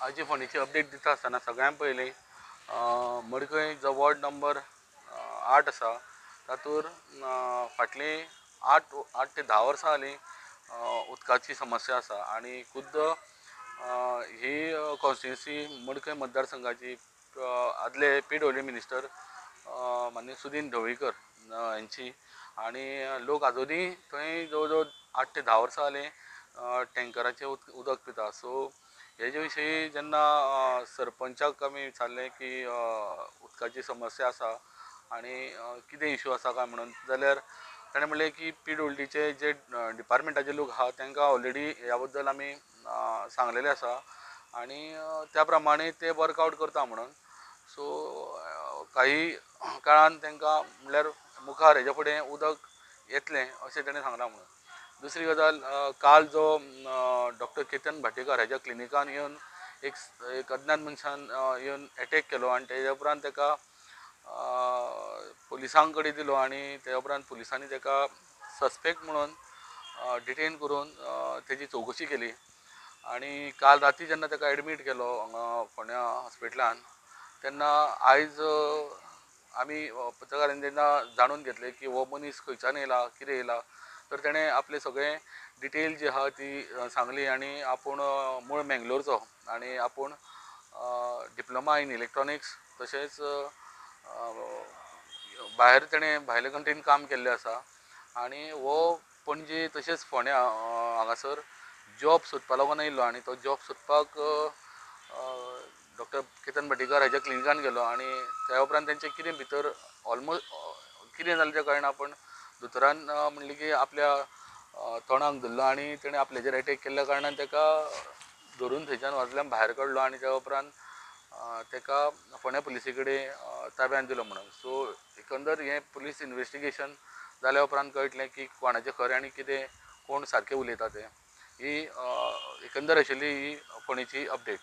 आयची फोनीची अपडेट दिता आसतना सगळ्यां पयलीं मडकय जो वॉर्ड नंबर 8 आसा तातूर फाटलीं 8 ते 10 वर्सां जालीं उदकाची समस्या आसा आणि खुद्द ही कॉन्स्टिट्युन्सी मडकय मतदारसंघाची आदले PWD मिनिस्टर माननीय सुदीन ढवळीकर यांची आणि लोक आजुनूय थंय जवळ जवळ 8 ते 10 वर्सां जालीं टँकराचें उदक पिता. सो हेजे विशयी जेन्ना सरपंचाक आमी विचारलें की उदकाची समस्या आसा आणि कितें इशू आसा काय म्हणून, जाल्यार ताणें म्हणलें की PWDचे जे डिपार्टमेंटाचे लोक आहा तांकां ऑलरेडी ह्या बद्दल आमी सांगलेलें आसा आणि त्या प्रमाणे ते वर्कआवट करता म्हणून. सो काही काळान तांकां म्हणल्यार मुखार हेजे फुडें उदक येतलें अशें ताणें सांगलां म्हणून. दुसरी गजाल, काल जो डॉक्टर केतन भाटेकार हेज्या क्लिनिकान येवन एक अज्ञात मनशान येवन एटॅक केलो आणि तेज्या उपरांत ताका पुलिसां कडेन दिलो आणि त्या उपरांत पुलिसांनी ताका सस्पेक्ट म्हणून डिटेन करून तेजी चवकशी केली आणि काल राती जेन्ना ताका एडमीट केलो हांगा फोंड्या हॉस्पिटलान तेन्ना आयज आमी पत्रकारांनी जेन्ना जाणून घेतलें की हो मनीस खंयच्यान येयला, कितें येयला, तर तेणें आपले सगळे डिटेल जी आहा ती सांगली आणि आपूण मूळ मेंगलोरचो आणि आपूण डिप्लोमा इन इलेक्ट्रॉनिक्स तशेंच भायर तेणें भायले कंट्रीन काम केल्लें आसा आणि हो पणजे तशेंच फोंड्या हांगासर जॉब सोदपा लागून आयिल्लो आणि तो जॉब सोदपाक डॉक्टर केतन भाटेकार हेज्या क्लिनिकान गेलो आणि त्या उपरांत तेंचें कितें भितर ऑलमोस्ट कितें जालें तें कळना, पण दोतोरान म्हणलें की आपल्या तोंडाक धरलो आणि तेणें आपल्याचेर एटॅक केल्ल्या कारणान ताका धरून थंयच्यान हॉस्पिटलांत भायर काडलो आणि त्या उपरांत ताका फोंड्या पुलिसे कडेन ताब्यांत दिलो म्हणून. सो एकंदर हें पुलीस इन्वेस्टिगेशन जाल्या उपरांत कळटलें की कोणाचें खरें आनी कितें, कोण सारकें उलयता तें. ही एकंदर आशिल्ली ही फोंडेची अपडेट.